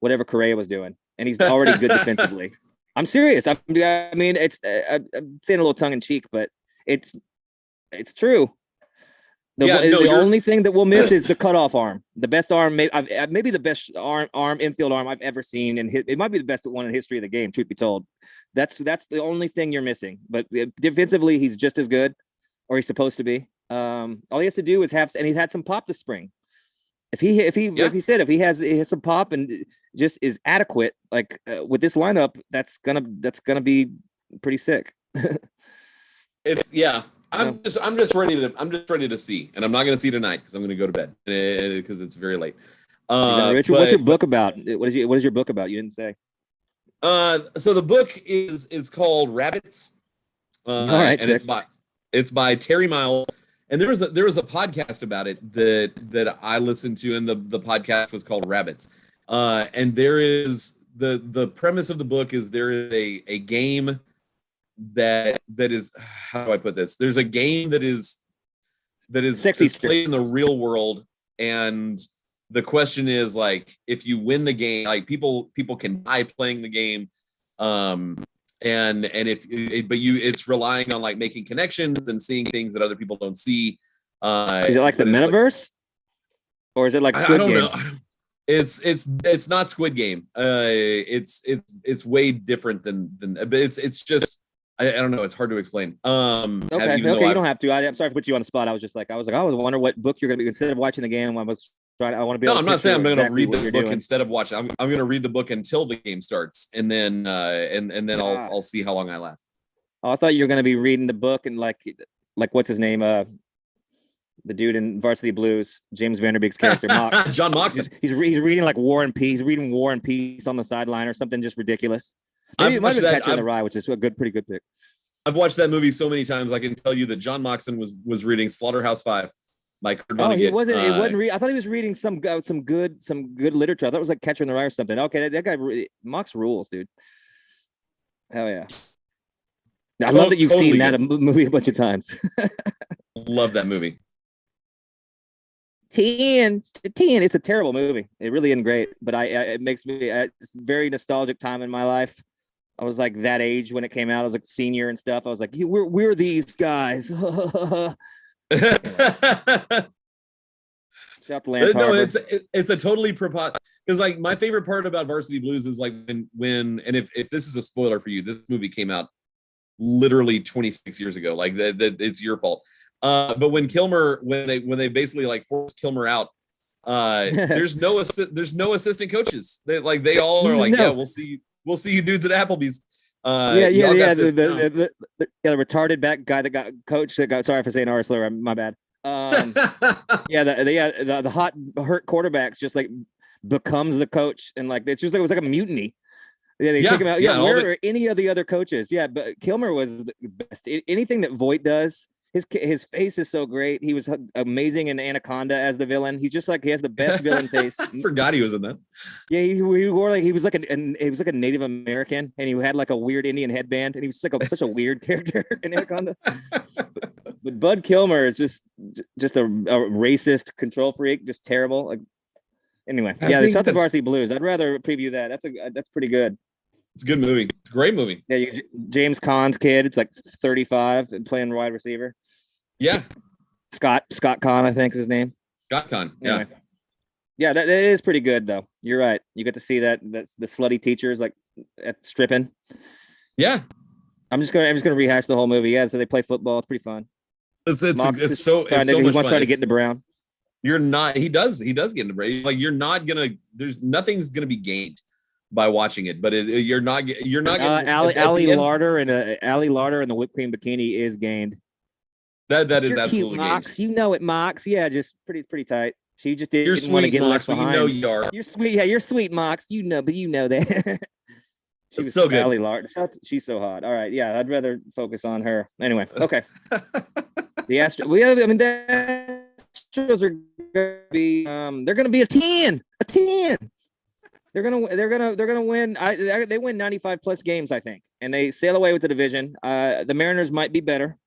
Correa was doing, and he's already good defensively. I'm serious. I'm saying a little tongue in cheek, but it's true. The only thing that we'll miss is the cutoff arm. The best arm, maybe the best infield arm I've ever seen, and it might be the best one in history of the game. Truth be told, that's the only thing you're missing. But defensively, he's just as good, or he's supposed to be. All he has to do is and he's had some pop this spring. If he has some pop and just is adequate, like with this lineup, that's gonna be pretty sick. I'm just ready to see, and I'm not going to see tonight because I'm going to go to bed because it's very late. Richard, what's your book about? What is your book about? You didn't say. So the book is called Rabbits. All right, and it's by Terry Miles, and there was a podcast about it that I listened to, and the podcast was called Rabbits. And there is the premise of the book is there is a game that is, how do I put this? There's a game that is played in the real world, and the question is, like, if you win the game, like people can die playing the game, and it's relying on like making connections and seeing things that other people don't see. Is it like the metaverse, or is it like Squid Game? Know. It's not Squid Game. It's way different than but it's just. I don't know. It's hard to explain. Okay, you don't have to. I'm sorry to put you on the spot. I was wondering what book you're going to be, instead of watching the game. I want to be. No, I'm not saying I'm going to read the book instead of watching. I'm going to read the book until the game starts, and then I'll see how long I last. Oh, I thought you were going to be reading the book and like what's his name? The dude in Varsity Blues, James Vanderbeek's character, Mox. John Moxon. He's reading like War and Peace. He's reading War and Peace on the sideline or something just ridiculous. Maybe it might have been Catcher in the Rye, which is pretty good pick. I've watched that movie so many times. I can tell you that John Moxon was reading Slaughterhouse 5 by Kurt Vonnegut. He wasn't. It wasn't. I thought he was reading some good literature. I thought it was like Catcher in the Rye or something. Okay, that guy Mox rules, dude. Hell yeah! I love that you've seen that movie a bunch of times. Love that movie. 10. It's a terrible movie. It really isn't great, but it makes me it's a very nostalgic time in my life. I was like that age when it came out. I was like senior and stuff. I was like, we're these guys. Shout to Lance Harbor. It's a totally because like my favorite part about Varsity Blues is like when and if this is a spoiler for you, this movie came out literally 26 years ago. Like that it's your fault. But when they basically like force Kilmer out, there's no assistant coaches. They all are like, yeah, we'll see you dudes at Applebee's. The retarded back guy that got coached that got, sorry for saying R slur, my bad. The hot hurt quarterbacks just like becomes the coach, and like it was like a mutiny. Yeah, they take him out. Yeah, where are any of the other coaches? Yeah, but Kilmer was the best. Anything that Voight does. His face is so great. He was amazing in Anaconda as the villain. He's just like, he has the best villain face. I forgot he was in that. Yeah, he wore like he was like a Native American, and he had like a weird Indian headband, and he was like such a weird character in Anaconda. But Bud Kilmer is just a racist control freak, just terrible. Like anyway, the South Varsity Blues. I'd rather preview that. That's pretty good. It's a good movie. It's a great movie. Yeah, James Caan's kid. It's like 35 and playing wide receiver. Yeah. Scott Conn, I think is his name. Scott Conn. Yeah. Anyway. Yeah, that is pretty good though. You're right. You get to see that's the slutty teachers like at stripping. Yeah. I'm just gonna rehash the whole movie. Yeah, so they play football. It's pretty fun. It's so much he fun. Wants to get into Brown. You're not. He does get into Brown. Like you're not gonna. There's nothing's gonna be gained by watching it, but you're not. Allie Larder and the whipped cream bikini is gained. That is absolutely Mox. You know it, Mox. Yeah, just pretty tight. She just didn't want to get Mox, left behind. You know you are. You're sweet. Yeah, you're sweet, Mox. You know, but you know that. She was so good. Allie Larder. She's so hot. All right, yeah, I'd rather focus on her. Anyway, okay. The Astros are gonna be. They're gonna be a 10. A 10. They're gonna win. They win 95 plus games, I think, and they sail away with the division. The Mariners might be better.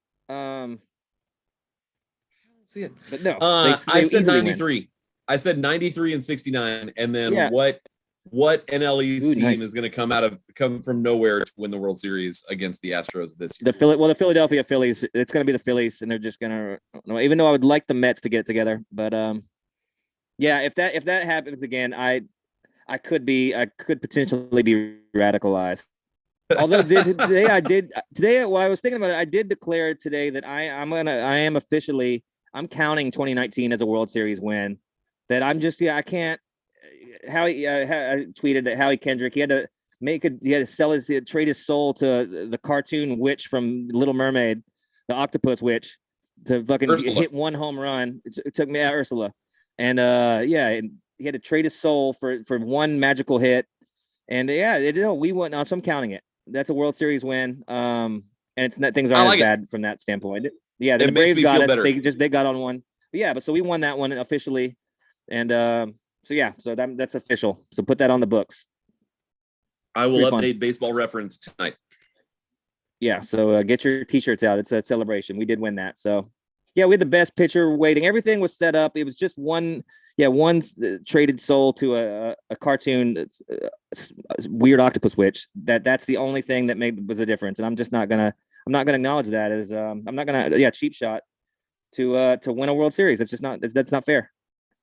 See it, but no. I said 93. Win. I said 93 and 69, and then what? what NL East team nice. is going to come from nowhere to win the World Series against the Astros this year? The Philadelphia Phillies. It's going to be the Phillies, and they're just going to. Even though I would like the Mets to get it together, but yeah, if that happens again, I could potentially be radicalized. Although today while I was thinking about it, I did declare today that I am counting 2019 as a World Series win. That I can't. I tweeted that Howie Kendrick, he had to trade his soul to the cartoon witch from Little Mermaid, the octopus witch, to fucking hit one home run. It took me Ursula, and and he had to trade his soul for one magical hit, and we won. So I'm counting it. That's a World Series win. And it's not, things aren't as bad from that standpoint. Yeah, the Braves got us. Better. They got on one. But yeah, so we won that one officially, and so that's official. So put that on the books. I will update Baseball Reference tonight. Yeah, so get your T-shirts out. It's a celebration. We did win that. So yeah, we had the best pitcher waiting. Everything was set up. It was just one traded soul to a cartoon weird octopus witch. That's the only thing that was a difference. And I'm not gonna acknowledge that as I'm not gonna cheap shot to win a World Series. That's not fair.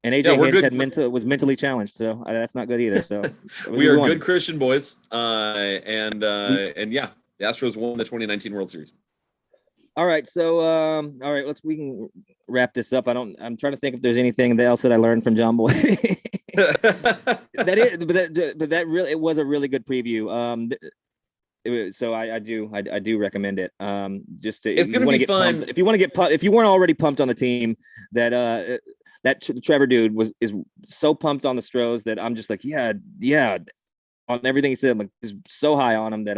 And AJ Hinch was mentally challenged, so that's not good either. So we are good Christian boys, and the Astros won the 2019 World Series. All right, so we can wrap this up. I'm trying to think if there's anything else that I learned from John Boy. That really, it was a really good preview. So I do recommend it. It's going to be fun pumped, if you want to get pumped, if you weren't already pumped on the team, that Trevor dude is so pumped on the Stros that I'm just like yeah on everything he said. I'm like just so high on him that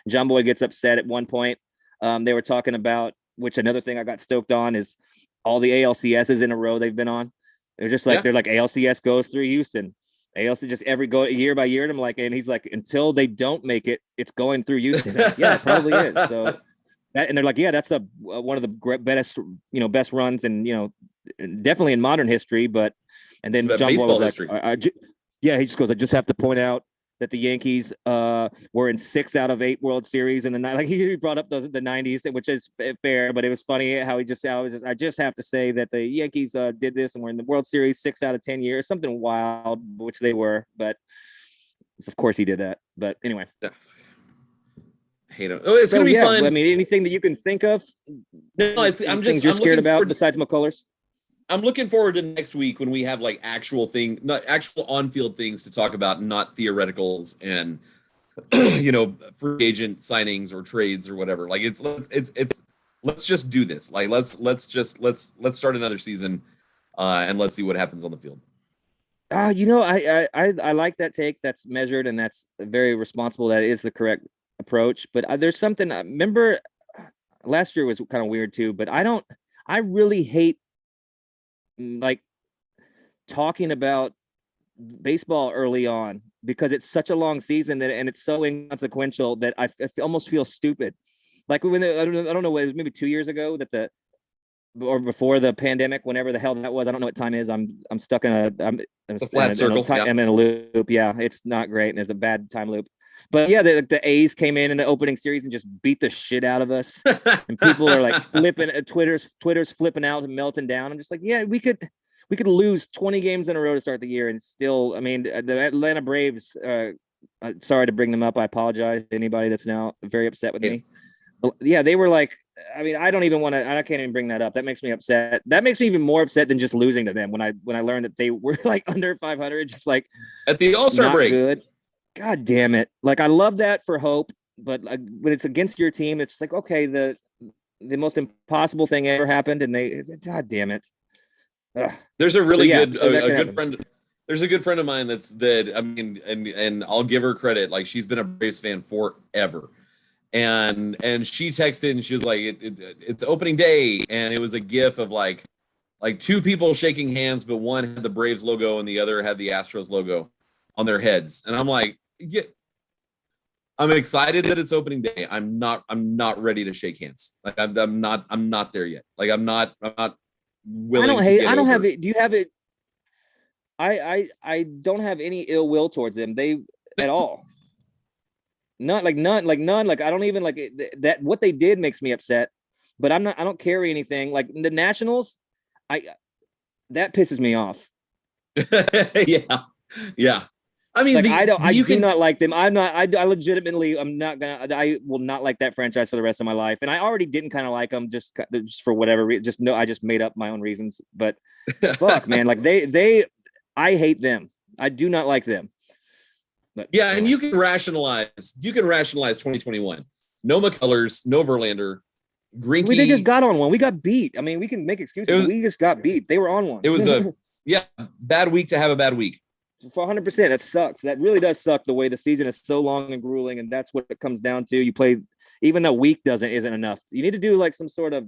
John Boy gets upset at one point. They were talking about, which another thing I got stoked on is all the ALCSs in a row they've been on. They're just like they're like ALCS goes through Houston. ALC just year by year. And I'm like, and he's like, until they don't make it, it's going through Houston. Yeah, it probably is. So and they're like, yeah, that's one of the best runs and definitely in modern history. And then John Boy was like, he just goes, I just have to point out that the Yankees were in 6 out of 8 World Series in the night. Like he brought up the 90s, which is fair, but it was funny how I just have to say that the Yankees did this and we're in the World Series 6 out of 10 years, something wild, which they were, but of course he did that. But anyway. Hate him. Oh, it's gonna be fun. I mean, anything that you can think of? No, you're scared about besides McCullers. I'm looking forward to next week when we have like actual on-field things to talk about, not theoreticals and free agent signings or trades or whatever. Like let's just do this. Like let's start another season and let's see what happens on the field. I like that take. That's measured and that's very responsible. That is the correct approach. But there's something. Remember, last year was kind of weird too. But I really hate like talking about baseball early on because it's such a long season and it's so inconsequential that I almost feel stupid. Like when I don't know, it was maybe 2 years ago or before the pandemic, whenever the hell that was. I don't know what time is. I'm stuck in a flat circle. I'm in a loop. Yeah, it's not great and it's a bad time loop. But yeah, the A's came in the opening series and just beat the shit out of us. And people are like flipping, Twitter's flipping out and melting down. I'm just like, yeah, we could lose 20 games in a row to start the year and still, I mean, the Atlanta Braves, sorry to bring them up. I apologize to anybody that's now very upset with me. But yeah, they were like, I mean, I can't even bring that up. That makes me upset. That makes me even more upset than just losing to them when I learned that they were like under 500, just like at the All-Star break. Good. God damn it. Like, I love that for hope, but when it's against your team, it's like, okay, the most impossible thing ever happened. And God damn it. Ugh. There's a really good friend. There's a good friend of mine and I'll give her credit. Like, she's been a Braves fan forever. And she texted and she was like, it's opening day. And it was a gif of like 2 people shaking hands, but one had the Braves logo and the other had the Astros logo on their heads. And I'm like, yeah, I'm excited that it's opening day. I'm not ready to shake hands. Like I'm not there yet. Like I'm not willing. I don't have it. Do you have it? I don't have any ill will towards them. They at all. None. Like I don't even like it, that. What they did makes me upset. But I don't carry anything. Like the Nationals, that pisses me off. Yeah. I mean, like I do not like them. I'm not. I legitimately. I'm not gonna. I will not like that franchise for the rest of my life. And I already didn't kind of like them just for whatever reason. Just no. I just made up my own reasons. But fuck, man. Like they. I hate them. I do not like them. But yeah, anyway. And you can rationalize 2021. No McCullers, no Verlander. Greinke. They just got on one. We got beat. I mean, we can make excuses. We just got beat. They were on one. It was a bad week to have a bad week. For 100%, that sucks. That really does suck. The way the season is so long and grueling, and that's what it comes down to. You play, even a week isn't enough. You need to do like some sort of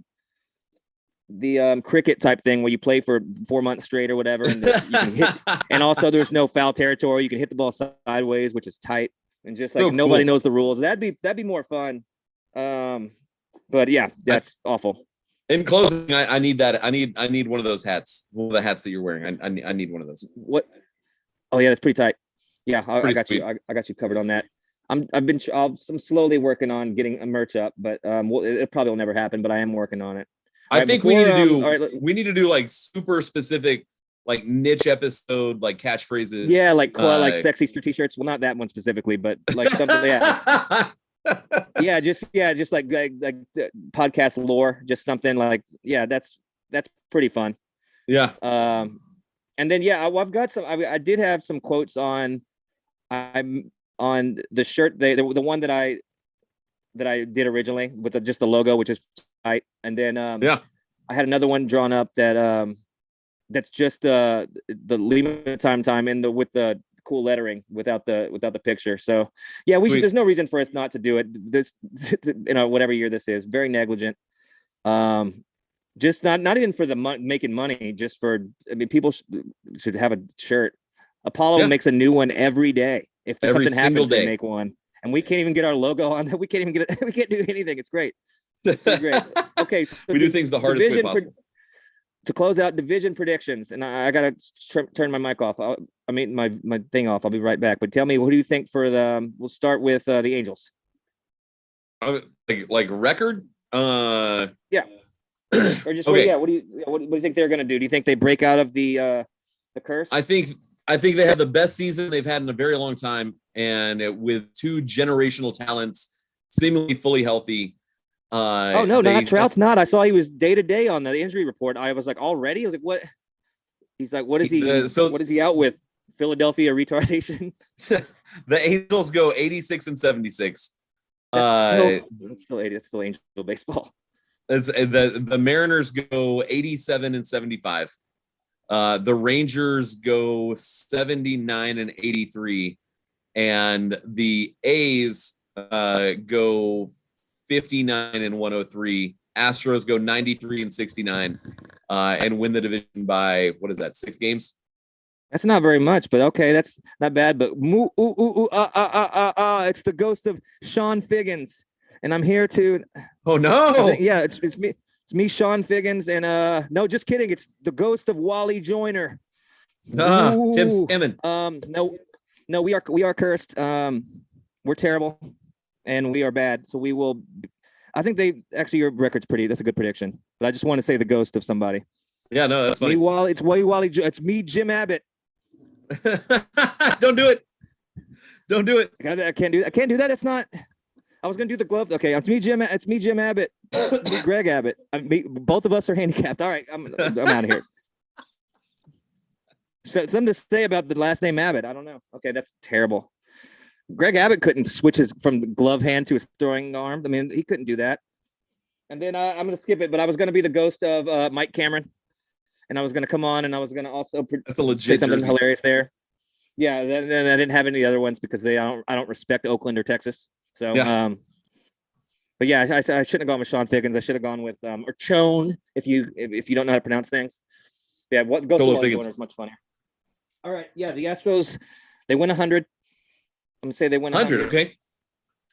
the cricket type thing where you play for 4 months straight or whatever, and you can hit. And also, there's no foul territory. You can hit the ball sideways, which is tight, and just like nobody knows the rules. That'd be more fun. But yeah, that's awful. In closing, I need that. I need one of those hats. One of the hats that you're wearing. I need one of those. What? Oh yeah, that's pretty tight. Yeah, I got you. I got you covered on that. I'm slowly working on getting a merch up, but it probably will never happen. But I am working on it. I think we need to do like super specific, like niche episode, like catchphrases. Yeah, like sexy t-shirts. Well, not that one specifically, but like something. Yeah. just like podcast lore, just something like that's pretty fun. Yeah. And then I've got some. I did have some quotes on the shirt. The one that I did originally with just the logo, which is tight. And then I had another one drawn up that that's just the Lima time in with the cool lettering without the picture. So yeah, there's no reason for us not to do it. This whatever year this is, very negligent. Just not even for the making money, just for, I mean, people should have a shirt. Apollo makes a new one every day. If something happens, they make one, and we can't even get our logo on. We can't even get it. We can't do anything. It's great. It's great. Okay, so we do things the hardest way possible. To close out division predictions, and I gotta turn my mic off. I mean my thing off. I'll be right back. But tell me, what do you think for the? We'll start with the Angels. Like record. Yeah. Or just okay. What do you think they're going to do? Do you think they break out of the curse? I think they have the best season they've had in a very long time, and with two generational talents, seemingly fully healthy. Oh no, not Trout's not. I saw he was day to day on the injury report. I was like, already? I was like, what? He's like, what is he? What is he out with? Philadelphia retardation. The Angels go 86 and 76. That's still 80. That's still Angel baseball. It's the Mariners go 87 and 75. The Rangers go 79 and 83, and the A's go 59 and 103. Astros go 93 and 69, and win the division by, what is that, 6 games? That's not very much, but okay, that's not bad. But it's the ghost of Sean Figgins. And I'm here to. Oh no! Yeah, it's me. It's me, Sean Figgins, and no, just kidding. It's the ghost of Wally Joyner. Tim Salmon. No, we are cursed. We're terrible, and we are bad. So we will. I think your record's pretty. That's a good prediction. But I just want to say the ghost of somebody. Yeah, no, that's funny. It's Wally. It's me, Jim Abbott. Don't do it. Don't do it. I can't do that. It's not. I was gonna do the glove. Okay, it's me, Jim. It's me, Jim Abbott. It's me, Greg Abbott. Both of us are handicapped. All right, I'm out of here. So something to say about the last name Abbott? I don't know. Okay, that's terrible. Greg Abbott couldn't switch from the glove hand to his throwing arm. I mean, he couldn't do that. And then I'm gonna skip it, but I was gonna be the ghost of Mike Cameron, and I was gonna come on, and I was gonna also say something hilarious there. Yeah, then I didn't have any other ones because I don't respect Oakland or Texas. So, but yeah, I shouldn't have gone with Sean Figgins. I should have gone with or Chone if you don't know how to pronounce things. Yeah, what goes to Figgins is much funnier. All right, yeah, the Astros, they win 100. I'm gonna say they win 100. Okay.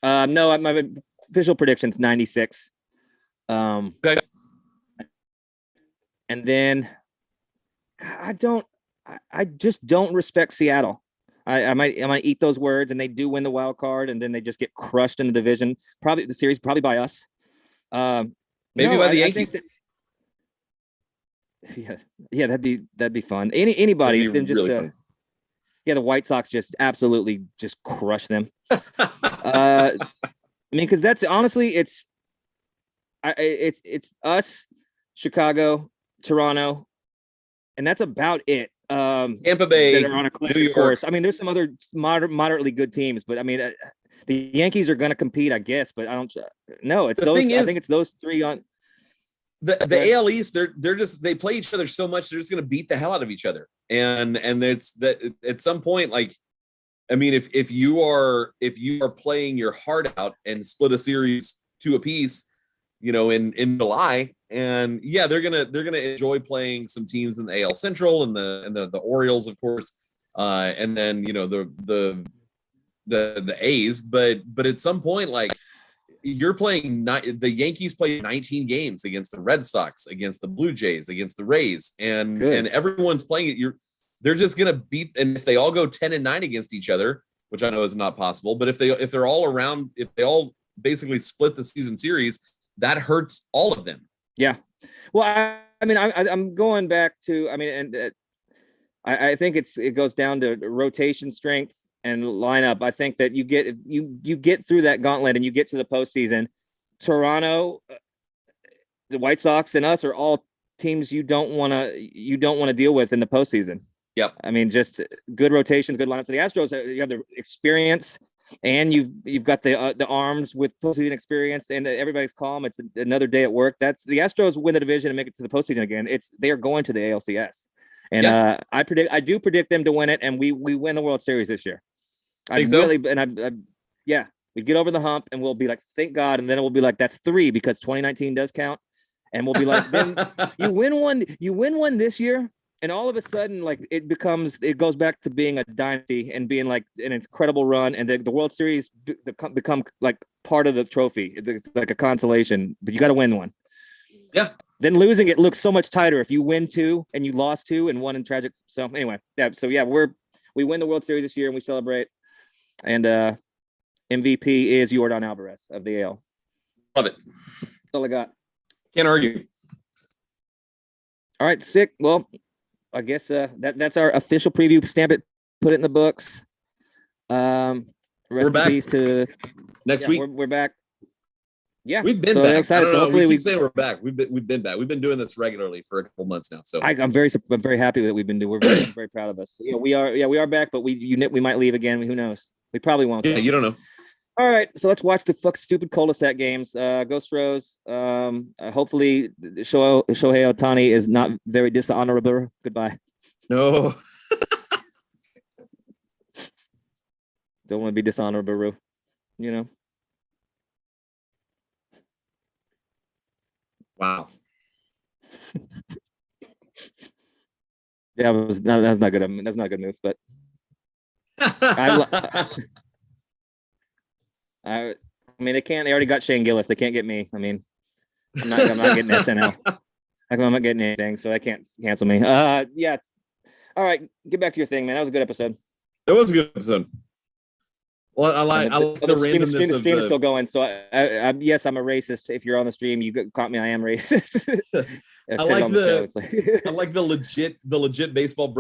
No, my official prediction's 96. Okay. And then I don't I just don't respect Seattle. I might eat those words, and they do win the wild card, and then they just get crushed in the division. Probably the series, probably by us. Maybe by the Yankees. Yeah, that'd be fun. Anybody, That'd be then just really fun. yeah, the White Sox just absolutely just crush them. I mean, because that's honestly, it's us, Chicago, Toronto, and that's about it. Tampa Bay, that are on a New York. course. I mean, there's some other moderately good teams, but I mean, the Yankees are going to compete, I guess. But I don't. No, it's those. I think it's those three on. The AL East, they're just, they play each other so much, they're just going to beat the hell out of each other. And it's that at some point, like, I mean, if you are playing your heart out and split a series 2 apiece, you know, in July, and yeah, they're gonna enjoy playing some teams in the AL Central and the Orioles, of course, and then, you know, the A's, but at some point, like, you're playing the Yankees play 19 games against the Red Sox, against the Blue Jays, against the Rays, and everyone's playing it. They're just gonna beat, and if they all go 10-9 against each other, which I know is not possible, but if they're all around, if they all basically split the season series, that hurts all of them. Yeah. Well, I mean, I'm going back to, I mean, and I think it goes down to rotation strength and lineup. I think that you get through that gauntlet and you get to the postseason. Toronto, the White Sox, and us are all teams you don't want to deal with in the postseason. Yep. I mean, just good rotations, good lineups. For the Astros, you have the experience, and you've got the arms with postseason experience, and everybody's calm. It's another day at work. That's the Astros win the division and make it to the postseason again. They are going to the ALCS, and I do predict them to win it, and we win the World Series this year. We get over the hump, and we'll be like, thank God, and then we'll be like, that's 3 because 2019 does count, and we'll be like, then you win one this year. And all of a sudden, like, it goes back to being a dynasty and being like an incredible run. And the World Series become like part of the trophy. It's like a consolation, but you got to win one. Yeah. Then losing it looks so much tighter if you win 2 and you lost 2 and 1 in tragic. So anyway, yeah. So yeah, we win the World Series this year and we celebrate. And MVP is Yordan Alvarez of the AL. Love it. That's all I got. Can't argue. All right, sick. Well, I guess that's our official preview. Stamp it, put it in the books. We're back to next week. We're back. Yeah, we've been back. Excited. So hopefully we keep saying we're back. We've been back. We've been doing this regularly for a couple months now. So I'm very happy that we've been doing. We're very proud of us. Yeah, we are back, but we might leave again. Who knows? We probably won't. Yeah, you don't know. All right, so let's watch the stupid cul-de-sac games. Go Stros. Hopefully, Shohei Ohtani is not very dishonorable. Goodbye. No. Don't want to be dishonorable, you know. Wow. Yeah, that's not good. That's not a good move, but I mean, they can't. They already got Shane Gillis. They can't get me. I mean, I'm not getting SNL. I'm not getting anything, so they can't cancel me. Yeah. All right, get back to your thing, man. That was a good episode. It was a good episode. Well, I like the randomness the of stream is still going. So, yes, I'm a racist. If you're on the stream, you caught me. I am racist. I like the legit baseball break.